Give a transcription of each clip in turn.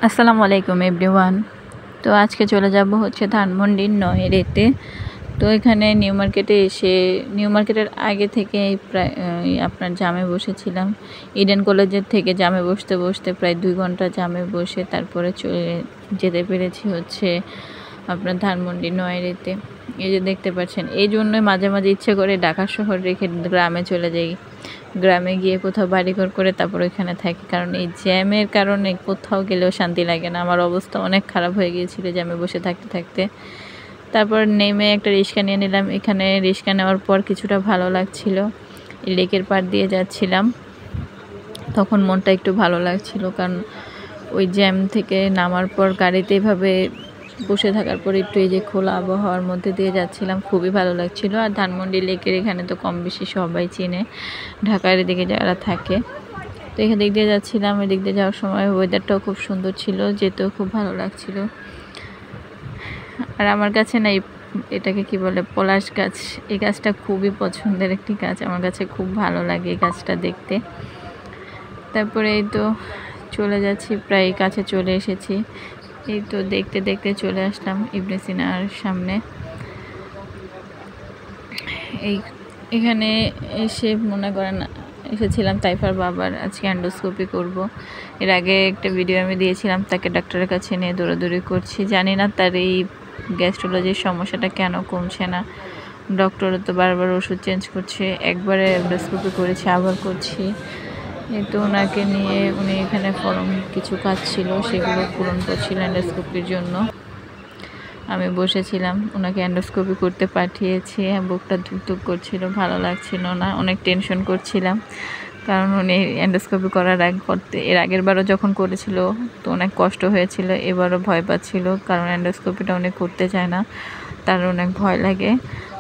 আসসালামু আলাইকুম এভরিওয়ান। তো আজকে চলে যাব হচ্ছে ধানমন্ডির নয়রেতে। তো এখানে নিউ মার্কেটে এসে নিউ মার্কেটের আগে থেকে প্রায় আপনার জামে বসেছিলাম। ইডেন কলেজের থেকে জামে বসতে বসতে প্রায় 2 ঘন্টা জামে বসে তারপরে চলে যেতে পেরেছি হচ্ছে আপনার ধানমন্ডি নয়রেতে। এই যে দেখতে পাচ্ছেন, এই জন্যই মাঝে মাঝে ইচ্ছে করে ঢাকা শহর রেখে গ্রামে চলে যাই। গ্রামে গিয়ে কোথাও বাড়িঘর করে তারপর ওইখানে থাকি, কারণ এই জ্যামের কারণে কোথাও গেলেও শান্তি লাগে না। আমার অবস্থা অনেক খারাপ হয়ে গিয়েছিল জ্যামে বসে থাকতে থাকতে। তারপর নেমে একটা রিক্সা নিয়ে নিলাম। এখানে রিক্সা নেওয়ার পর কিছুটা ভালো লাগছিল। এই লেকের পাড় দিয়ে যাচ্ছিলাম, তখন মনটা একটু ভালো লাগছিল, কারণ ওই জ্যাম থেকে নামার পর গাড়িতে এভাবে বসে থাকার পর একটু এই যে খোলা আবহাওয়ার মধ্যে দিয়ে যাচ্ছিলাম, খুবই ভালো লাগছিল। আর ধানমন্ডি লেকের এখানে তো কম বেশি সবাই চিনে, ঢাকার এদিকে যারা থাকে। তো এখান দিক দিয়ে যাচ্ছিলাম। এদিক দিয়ে যাওয়ার সময় ওয়েদারটাও খুব সুন্দর ছিল, যেতেও খুব ভালো লাগছিল। আর আমার কাছে না এটাকে কি বলে, পলাশ গাছ, এই গাছটা খুবই পছন্দের একটি গাছ। আমার কাছে খুব ভালো লাগে এই গাছটা দেখতে। তারপরে এই তো চলে যাচ্ছি, প্রায় কাছে চলে এসেছি। এই তো দেখতে দেখতে চলে আসলাম ইবনে সিনার সামনে। এখানে এসে মনে করেন এসেছিলাম তাইফার বাবার আজকে এন্ডোস্কোপি করব। এর আগে একটা ভিডিও আমি দিয়েছিলাম, তাকে ডাক্তারের কাছে নিয়ে দৌড়াদৌড়ি করছি। জানি না তার এই গ্যাস্ট্রোলজির সমস্যাটা কেন কমছে না। ডক্টর তো বারবার ওষুধ চেঞ্জ করছে, একবারে এন্ডোস্কোপি করেছি, আবার করছি। এই তো ওনাকে নিয়ে উনি এখানে ফর্ম কিছু কাজ ছিল সেগুলো পূরণ করছিলেন এন্ডোস্কোপির জন্য। আমি বসেছিলাম, ওনাকে এন্ডোস্কোপি করতে পাঠিয়েছি। বুকটা ধুকধুক করছিল, ভালো লাগছিল না, অনেক টেনশন করছিলাম, কারণ উনি এন্ডোস্কোপি করার এর আগের বারও যখন করেছিল তো অনেক কষ্ট হয়েছিল, এবারও ভয় পাচ্ছিল, কারণ এন্ডোস্কোপিটা উনি করতে চায় না, তার অনেক ভয় লাগে।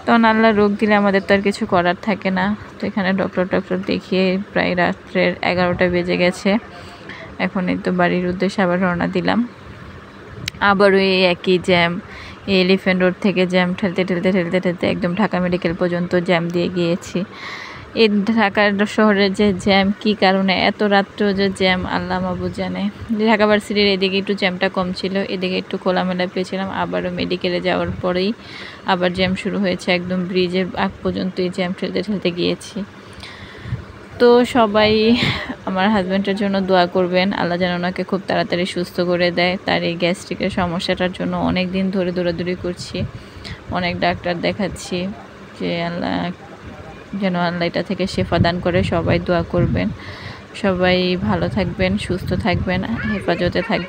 তখন আল্লাহ রোগ দিলে আমাদের তো আর কিছু করার থাকে না। তো এখানে ডক্টর দেখিয়ে প্রায় রাত্রের 11টা বেজে গেছে। এখন এই তো বাড়ির উদ্দেশ্যে আবার রওনা দিলাম। আবারও এই একই জ্যাম, এই এলিফ্যান্ট রোড থেকে জ্যাম ঠেলতে ঠেলতে ঠেলতে ঠেলতে একদম ঢাকা মেডিকেল পর্যন্ত জ্যাম দিয়ে গিয়েছি। এই ঢাকার শহরের যে জ্যাম, কী কারণে এত রাত্রেও যে জ্যাম আল্লাহ মাবুদ জানে। ঢাকা ভার্সিটির এদিকে একটু জ্যামটা কম ছিল, এদিকে একটু খোলামেলা পেয়েছিলাম। আবারও মেডিকেলে যাওয়ার পরেই আবার জ্যাম শুরু হয়েছে, একদম ব্রিজের আগ পর্যন্ত এই জ্যাম ঠেলতে ঠেলতে গিয়েছি। তো সবাই আমার হাজব্যান্ডের জন্য দোয়া করবেন, আল্লাহ যেন ওনাকে খুব তাড়াতাড়ি সুস্থ করে দেয়। তার এই গ্যাস্ট্রিকের সমস্যাটার জন্য অনেক দিন ধরে দৌড়াদৌড়ি করছি, অনেক ডাক্তার দেখাচ্ছি, যে আল্লাহ যেন এটা থেকে শেফা দান করে। সবাই দোয়া করবেন, সবাই ভালো থাকবেন, সুস্থ থাকবেন, হেফাজতে থাকবেন।